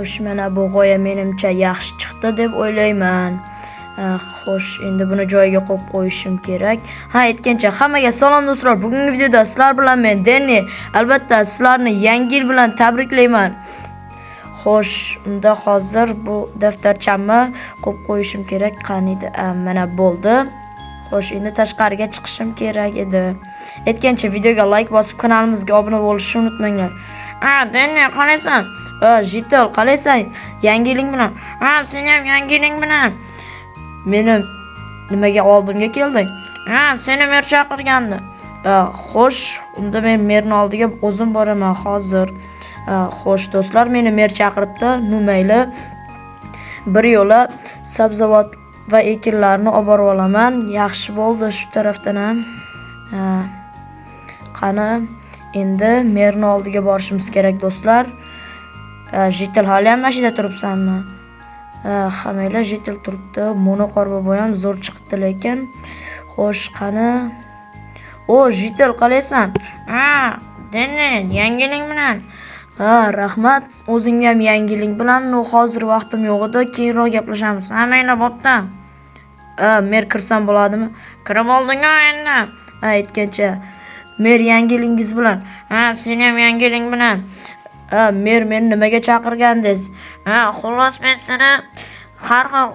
Xo'sh, mana bu g'oya menimcha yaxshi chiqdi deb o'ylayman. Xo'sh, endi buni joyiga qo'yib qo'yishim kerak. Aytgancha hammaga salom do'stlar. Bugungi videoda sizlar bilan men Denni. Albatta sizlarni yangi yil bilan tabriklayman. Xo'sh, unda hozir bu daftarchamni qo'yib qo'yishim kerak. Qaniydi? Mana bo'ldi. Xo'sh, endi tashqariga chiqishim kerak edi. Aytgancha videoga like bosib kanalimizga obuna bo'lishni unutmanglar. Denni, qalaysan? Jitel, qalaysan? Yangi yiling bilan. Sen ham yangi yiling bilan. Meni nimaga oldimga kelding? Seni mer chaqirgandi. Xo'sh, unda men merning oldiga o'zim boraman hozir. Xo'sh do'stlar, meni mer chaqiribdi. Mayli. Bir yo'la sabzavot va ekinlarni olib borib olaman. Yaxshi bo'ldi shu tarafdan ham. Qani, endi merning oldiga borishimiz kerak do'stlar. Jitel hali ham mashina turibsanmi? Hammalar Jitel turibdi. Monoqorbobo ham zo'r chiqibdi lekin. Xo'sh, qani? Jitel, qalaysan? Denni, yangiling bilan. Rahmat. O'zing ham yangiling bilan. Hozir vaqtim yo'q edi. Keyinroq gaplashamiz. Mayli, bo'pti. Mer kirsam bo'ladimi? Kirib olding-a endi. Aytgancha mer yangilingiz bilan. Sen ham yangiling bilan. Mer meni nimaga chaqirgandingiz? Xullas men seni har xil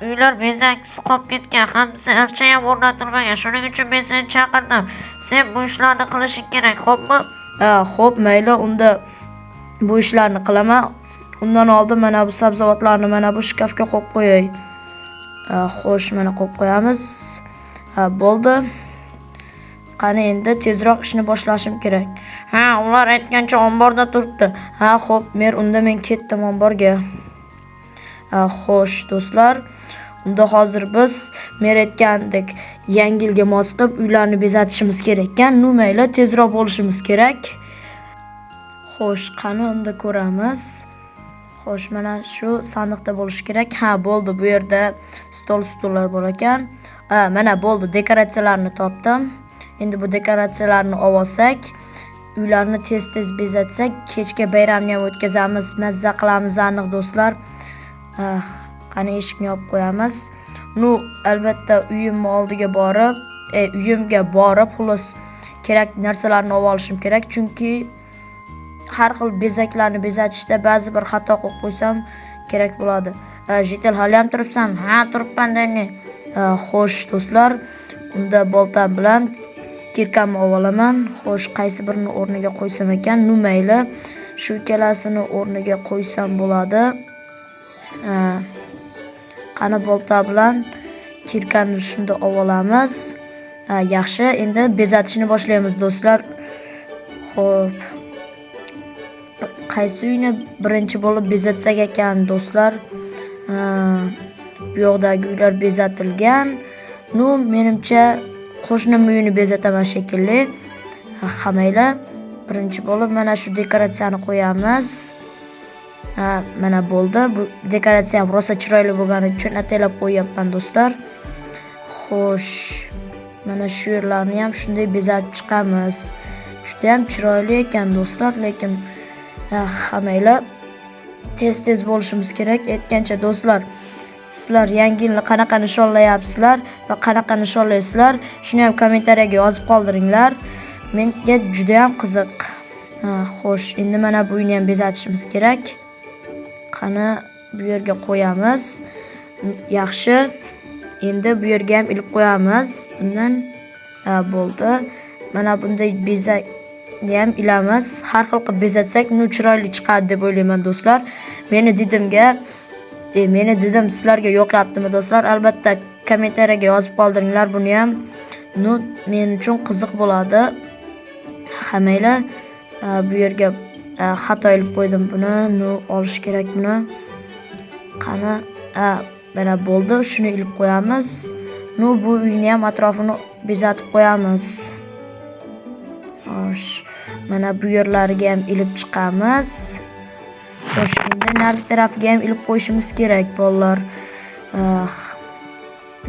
uylar bezakisi qolib ketgan, hamsi archa ham o'rnatilmagan. Shuning uchun men seni chaqirdim. Sen bu ishlarni qilishing kerak, xo'pmi? Xo'p, mayli, unda bu ishlarni qilaman. Undan oldin mana bu sabzavotlarni mana bu shkafga qo'yib qo'yay. Xo'sh, mana qo'yib qo'yamiz. Bo'ldi. Qani endi tezroq ishni boshlashim kerak. Ular aytgancha omborda turibdi. Xo'p, unda men ketdim omborga. Xo'sh do'stlar, unda hozir biz mer aytgandek yangi yilga mos qilib uylarni bezatishimiz kerak ekan. Mayli, tezroq bo'lishimiz kerak. Xo'sh, qani unda ko'ramiz. Xo'sh, mana shu sandiqda bo'lish kerak. Bo'ldi, bu yerda stullar bor ekan. Mana bo'ldi, dekoratsiyalarni topdim. Endi bu dekoratsiyalarni olsak, uylarni tez-tez bezatsak, kechga bayramni ham o'tkazamiz, mazza qilamiz aniq do'stlar. Qani eshikni yopib qo'yamiz. Albatta uyimning oldiga borib, uyimga borib, xullas kerak narsalarni olib olishim kerak, chunki har xil bezaklarni bezatishda ba'zi bir xato qilib qo'ysam kerak bo'ladi. Jitel, hali ham turibsan? Turibman Denni. Xo'sh do'stlar, unda boltam bilan kirkamni olib olaman. Xo'sh, qaysi birini o'rniga qo'ysam ekan? Mayli, shu ikkalasini o'rniga qo'ysam bo'ladi. Qani bolta bilan kirkani shunda olib olamiz. Yaxshi, endi bezatishni boshlaymiz do'stlar. Xo'p. Qaysi uyni birinchi bo'lib bezatsak ekan do'stlar? Bu yoqdagi uylar bezatilgan. Menimcha qo'shnim uyini bezataman shekilli. Hammaylar birinchi bo'lib mana shu dekoratsiyani qo'yamiz. Mana bo'ldi. Bu dekoratsiya ham rosa chiroyli bo'lgani uchun ataylab qo'yapman do'stlar. Xo'sh, mana shu yerlarni ham shunday bezatib chiqamiz. Juda ham chiroyli ekan do'stlar, lekin hammaylar tez-tez bo'lishimiz kerak. Aytgancha do'stlar, sizlar yangi yilni qanaqa nishonlayapsizlar va qanaqa nishonlaysizlar? Shuni ham kommentariyaga yozib qoldiringlar. Menga juda ham qiziq. Xo'sh, endi mana bu uyni ham bezatishimiz kerak. Qani bu yerga qo'yamiz. Yaxshi. Endi bu yerga ham ilib qo'yamiz. Bundan bo'ldi. Mana bunday bezakni ham ilamiz. Har xil qilib bezatsak, chiroyli chiqadi deb o'ylayman do'stlar. Meni dedim sizlarga yoqyaptimi do'stlar? Albatta kommentariyaga yozib qoldiringlar buni ham. Men uchun qiziq bo'ladi. Hammaylar bu yerga xato ilib qo'ydim buni. Olish kerak buni. Qani, mana bo'ldi. Shuni ilib qo'yamiz. Bu uyni ham atrofini bezatib qo'yamiz. Xo'sh, mana bu yerlariga ham ilib chiqamiz. Xo'sh, endi narigi tarafiga ham ilib qo'yishimiz kerak, bolalar.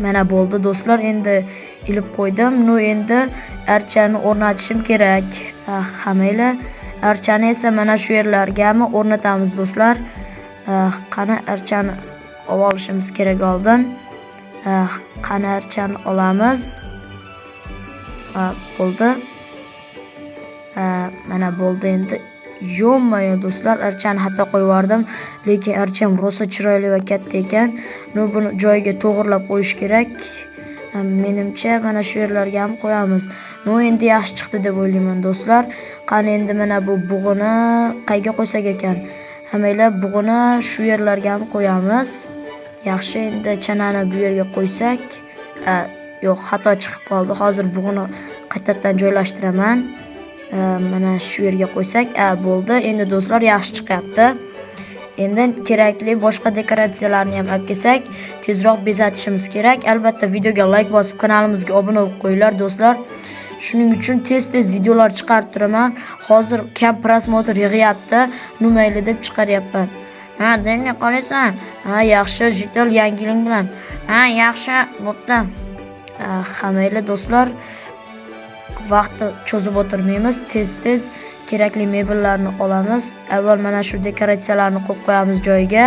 Mana bo'ldi do'stlar, endi ilib qo'ydim. Endi archani o'rnatishim kerak. Hammaylar archani esa mana shu yerlarga o'rnatamiz do'stlar. Qani archani olishimiz kerak oldin. Qani archani olamiz. Bo'ldi. Mana bo'ldi endi. Yo'q-mayo do'stlar, archani hatto qo'yib yubordim, lekin archam rosa chiroyli va katta ekan. Buni joyiga to'g'rilab qo'yish kerak. Menimcha mana shu yerlarga ham qo'yamiz. Endi yaxshi chiqdi deb o'ylayman do'stlar. Qani endi mana bu bug'ini qayga qo'ysak ekan? Hammanglar bug'ini shu yerlarga ham qo'yamiz. Yaxshi, endi chanani bu yerga qo'ysak, yo'q, xato chiqib qoldi. Hozir bug'ini qaytadan joylashtiraman. Mana shu yerga qo'ysak, bo'ldi. Endi do'stlar yaxshi chiqyapti. Endi kerakli boshqa dekoratsiyalarni ham olib kelsak, tezroq bezatishimiz kerak. Albatta videoga like bosib, kanalimizga obuna bo'lib qo'yinglar do'stlar. Shuning uchun tez-tez videolar chiqarib turaman. Hozir kam prosmotr yig'yapti, mayli deb chiqaryapman. Denni qolasan? Yaxshi, Jitel yangilik bilan. Yaxshi, bo'pti. Hammanglar do'stlar, vaqtni cho'zib o'tirmaymiz, tez-tez kerakli mebellarni olamiz. Avval mana shu dekoratsiyalarni qo'yib qo'yamiz joyiga.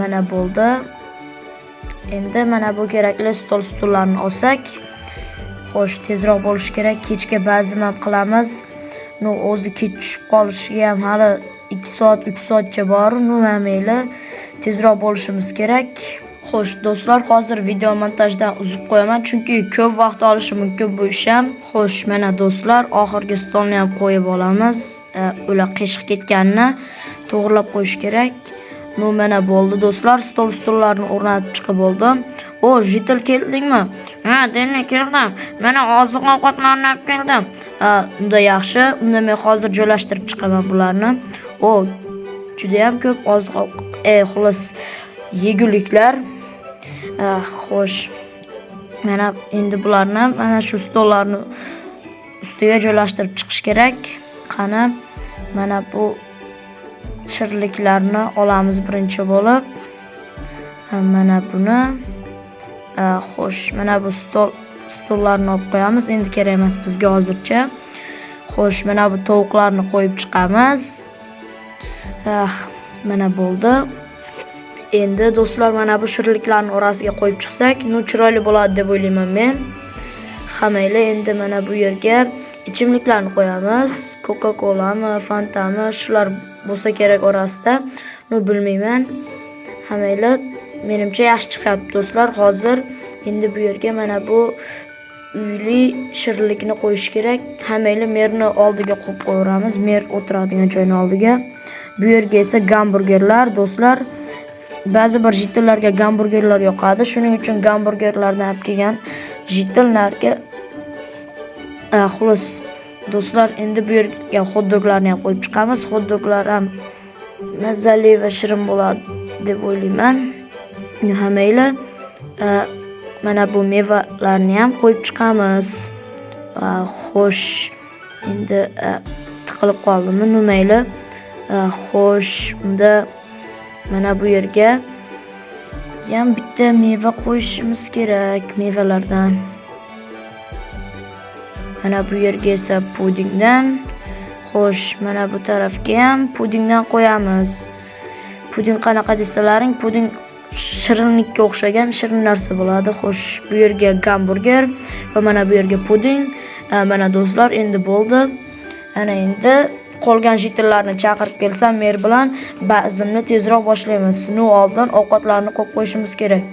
Mana bo'ldi. Endi mana bu kerakli stullarni olsak, xo'sh, tezroq bo'lishi kerak. Kechga ba'zim ham qilamiz. O'zi kech tushib qolishiga ham hali 2 soat, 3 soatcha bor. Mayli, tezroq bo'lishimiz kerak. Xo'sh, do'stlar, hozir video montajdan uzib qo'yaman, chunki ko'p vaqt olishi mumkin bu ish ham. Xo'sh, mana do'stlar, oxirgi stolni ham qo'yib olamiz. Ular qiyshiq ketganini to'g'rilab qo'yish kerak. Mana bo'ldi do'stlar, stollarni o'rnatib chiqib bo'ldim. Jitel keldingmi? Denni keldim. Mana oziq-ovqatlarni olib keldim. Unda yaxshi. Unda men hozir joylashtirib chiqaman bularni. Juda ham ko'p oziq-ovqat, xolos yeguliklar. Xo'sh. Mana endi bularni mana shu stollarni ustiga joylashtirib chiqish kerak. Qani, mana bu shirinliklarni olamiz birinchi bo'lib. Mana buni. Xo'sh, mana bu stollarni olib qo'yamiz. Endi kerak emas bizga hozircha. Xo'sh, mana bu tovuqlarni qo'yib chiqamiz. Mana bo'ldi. Endi do'stlar, mana bu shirinliklarni orasiga qo'yib chiqsak, chiroyli bo'ladi deb o'ylayman men. Hammanglar endi mana bu yerga ichimliklarni qo'yamiz. Coca-Cola'mi, Fanta'mi, shular bo'lsa kerak orasida. Bilmayman. Hammanglar menimcha yaxshi chiqyapti do'stlar. Hozir endi bu yerga mana bu uyli shirinlikni qo'yish kerak. Hammanglar merni oldiga qo'yib qo'yamiz. Mer o'tiradigan joyning oldiga. Bu yerga esa gamburgerlar do'stlar. Ba'zi bir jitellarga gamburgerlar yoqadi. Shuning uchun gamburgerlarni olib kelgan jitellarga xolos do'stlar, endi bu yerga hot-doglarni ham qo'yib chiqamiz. Hot-doglar ham mazali va shirin bo'ladi deb o'ylayman. Hammanglar mana bu mevalarni ham qo'yib chiqamiz. Xo'sh, endi tiqilib qoldimi? Mayli. Xo'sh, unda mana bu yerga ham bitta meva qo'yishimiz kerak, mevalardan. Mana bu yerga esa pudingdan. Xo'sh, mana bu tarafga ham pudingdan qo'yamiz. Puding qanaqa desalaring, puding shirinlikka o'xshagan shirin narsa bo'ladi. Xo'sh, bu yerga gamburger va mana bu yerga puding. Mana do'stlar, endi bo'ldi. Ana endi qolgan jitellarni chaqirib kelsam, mer bilan ba'zimni tezroq boshlaymiz. Oldin ovqatlarni qo'yib qo'yishimiz kerak.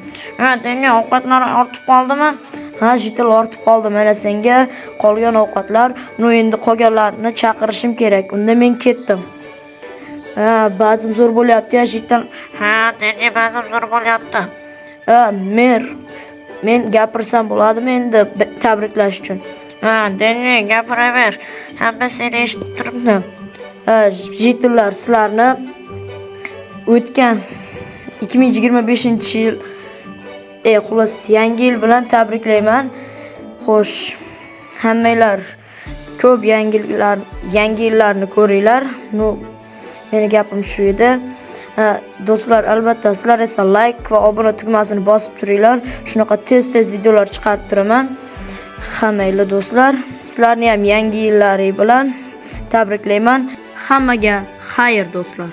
Denni, ovqatlar ortib qoldimi? Jitel ortib qoldi. Mana senga qolgan ovqatlar. Endi qolganlarni chaqirishim kerak. Unda men ketdim. Ba'zim zo'r bo'lyapti-ya, Jitel. Denni, ba'zim zo'r bo'lyapti. Mer, men gapirsam bo'ladimi endi tabriklash uchun? Denni, gapiraver. Hamma seni eshitib turibdi. Jitellar, sizlarni o'tgan 2025-yil xolos yangi yil bilan tabriklayman. Xo'sh, hammanglar ko'p yangi yillarni ko'ringlar. Meni gapim shu edi. Do'stlar, albatta sizlar esa like va obuna tugmasini bosib turinglar. Shunaqa tez-tez videolar chiqarib turaman. Hammanglar do'stlar, sizlarni ham yangi yillaringiz bilan tabriklayman. Hammaga xayr do'stlar.